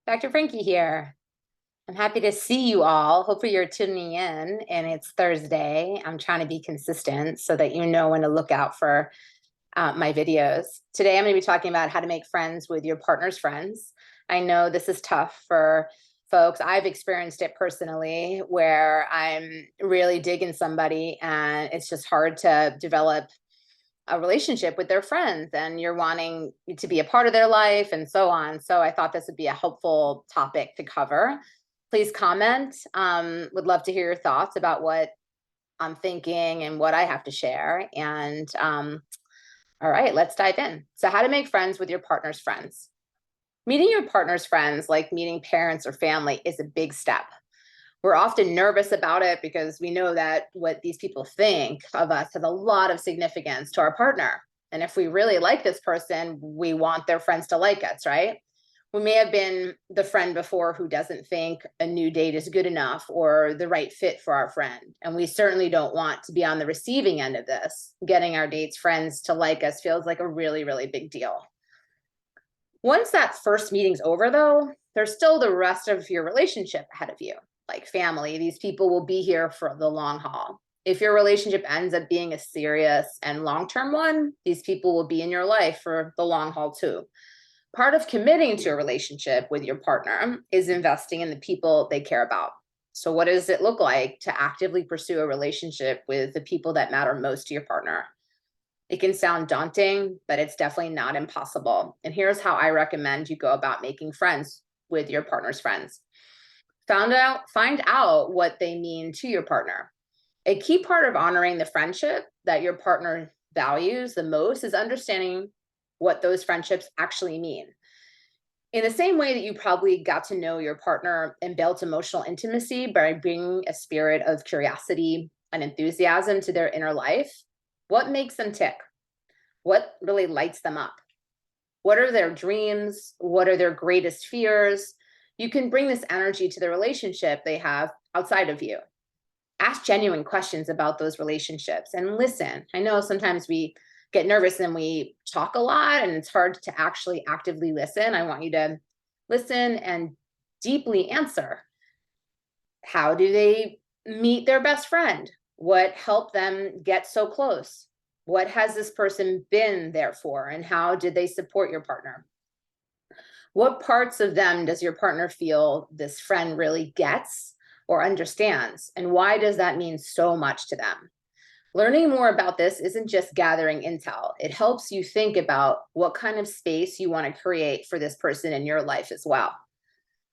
Dr. Frankie here. I'm happy to see you all. Hopefully you're tuning in and it's Thursday. I'm trying to be consistent so that you know when to look out for my videos. Today I'm going to be talking about how to make friends with your partner's friends. I know this is tough for folks. I've experienced it personally where I'm really digging somebody and it's just hard to develop a relationship with their friends and you're wanting to be a part of their life and so on. So I thought this would be a helpful topic to cover. Please comment. Would love to hear your thoughts about what I'm thinking and what I have to share. And all right, let's dive in. So how to make friends with your partner's friends. Meeting your partner's friends, like meeting parents or family, is a big step. We're often nervous about it because we know that what these people think of us has a lot of significance to our partner. And if we really like this person, we want their friends to like us, right? We may have been the friend before who doesn't think a new date is good enough or the right fit for our friend. And we certainly don't want to be on the receiving end of this. Getting our date's friends to like us feels like a really, really big deal. Once that first meeting's over, though, there's still the rest of your relationship ahead of you, like family. These people will be here for the long haul. If your relationship ends up being a serious and long-term one, these people will be in your life for the long haul too. Part of committing to a relationship with your partner is investing in the people they care about. So what does it look like to actively pursue a relationship with the people that matter most to your partner? It can sound daunting, but it's definitely not impossible. And here's how I recommend you go about making friends with your partner's friends. Find out what they mean to your partner. A key part of honoring the friendship that your partner values the most is understanding what those friendships actually mean. In the same way that you probably got to know your partner and built emotional intimacy by bringing a spirit of curiosity and enthusiasm to their inner life, what makes them tick? What really lights them up? What are their dreams? What are their greatest fears? You can bring this energy to the relationship they have outside of you. Ask genuine questions about those relationships and listen. I know sometimes we get nervous and we talk a lot and it's hard to actually actively listen. I want you to listen and deeply answer. How do they meet their best friend? What helped them get so close? What has this person been there for? And how did they support your partner? What parts of them does your partner feel this friend really gets or understands? And why does that mean so much to them? Learning more about this isn't just gathering intel. It helps you think about what kind of space you want to create for this person in your life as well.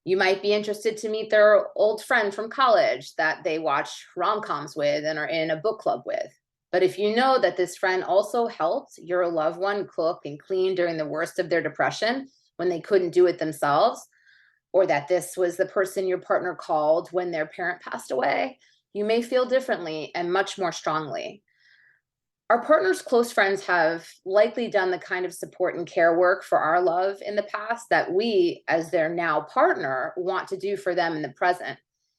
You might be interested to meet their old friend from college that they watch rom-coms with and are in a book club with. But if you know that this friend also helped your loved one cook and clean during the worst of their depression when they couldn't do it themselves, or that this was the person your partner called when their parent passed away, you may feel differently and much more strongly. Our partner's close friends have likely done the kind of support and care work for our love in the past that we, as their now partner, want to do for them in the present.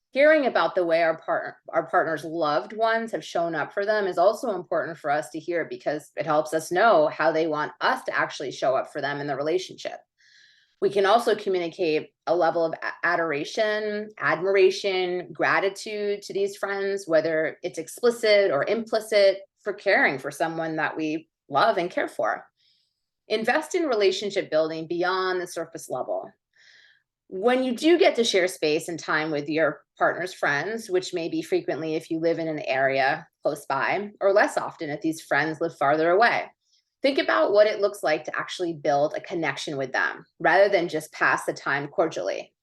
Hearing about the way our partner's loved ones have shown up for them is also important for us to hear because it helps us know how they want us to actually show up for them in the relationship. We can also communicate a level of adoration, admiration, gratitude to these friends, whether it's explicit or implicit, for caring for someone that we love and care for. Invest in relationship building beyond the surface level. When you do get to share space and time with your partner's friends, which may be frequently if you live in an area close by, or less often if these friends live farther away, think about what it looks like to actually build a connection with them rather than just pass the time cordially.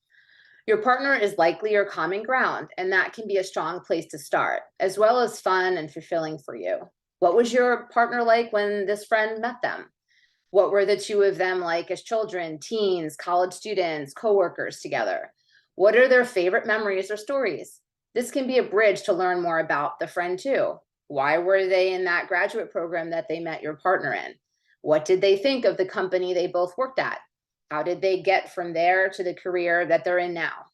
Your partner is likely your common ground, and that can be a strong place to start, as well as fun and fulfilling for you. What was your partner like when this friend met them? What were the two of them like as children, teens, college students, coworkers together? What are their favorite memories or stories? This can be a bridge to learn more about the friend too. Why were they in that graduate program that they met your partner in? What did they think of the company they both worked at? How did they get from there to the career that they're in now?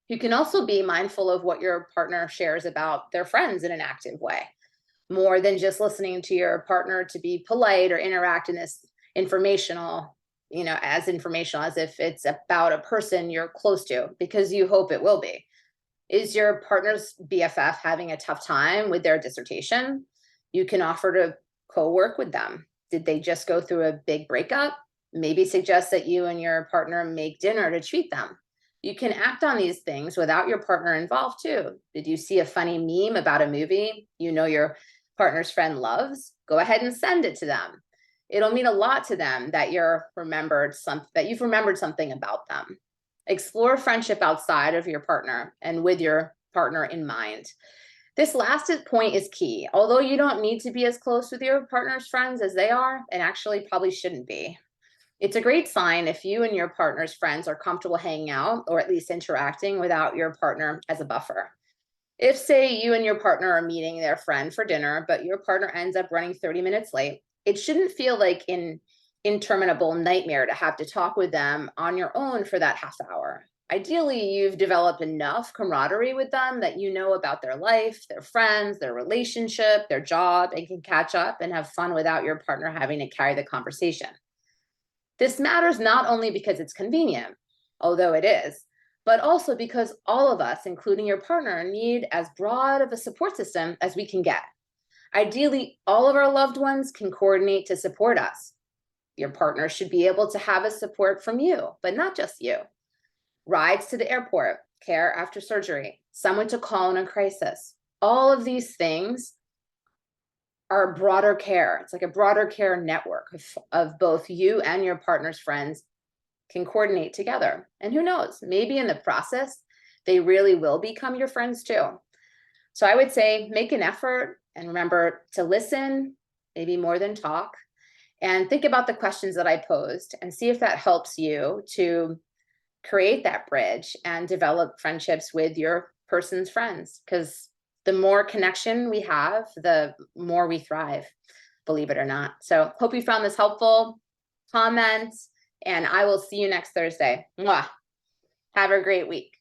You can also be mindful of what your partner shares about their friends in an active way, more than just listening to your partner to be polite or interact in this informational as informational as if it's about a person you're close to, because you hope it will be. Is your partner's BFF having a tough time with their dissertation? You can offer to co-work with them. Did they just go through a big breakup? Maybe suggest that you and your partner make dinner to treat them. You can act on these things without your partner involved too. Did you see a funny meme about a movie your partner's friend loves? Go ahead and send it to them. It'll mean a lot to them that you've remembered something about them. Explore friendship outside of your partner and with your partner in mind. This last point is key. Although you don't need to be as close with your partner's friends as they are, and actually probably shouldn't be. It's a great sign if you and your partner's friends are comfortable hanging out or at least interacting without your partner as a buffer. If, say, you and your partner are meeting their friend for dinner, but your partner ends up running 30 minutes late, it shouldn't feel like an interminable nightmare to have to talk with them on your own for that half hour. Ideally, you've developed enough camaraderie with them that you know about their life, their friends, their relationship, their job, and can catch up and have fun without your partner having to carry the conversation. This matters not only because it's convenient, although it is, but also because all of us, including your partner, need as broad of a support system as we can get. Ideally, all of our loved ones can coordinate to support us. Your partner should be able to have a support from you, but not just you. Rides to the airport, care after surgery, someone to call in a crisis. All of these things are broader care. It's like a broader care network of both you and your partner's friends can coordinate together. And who knows, maybe in the process, they really will become your friends too. So I would say make an effort and remember to listen, maybe more than talk, and think about the questions that I posed and see if that helps you to create that bridge and develop friendships with your person's friends. Because the more connection we have, the more we thrive, believe it or not. So hope you found this helpful. Comment, and I will see you next Thursday. Mwah. Have a great week.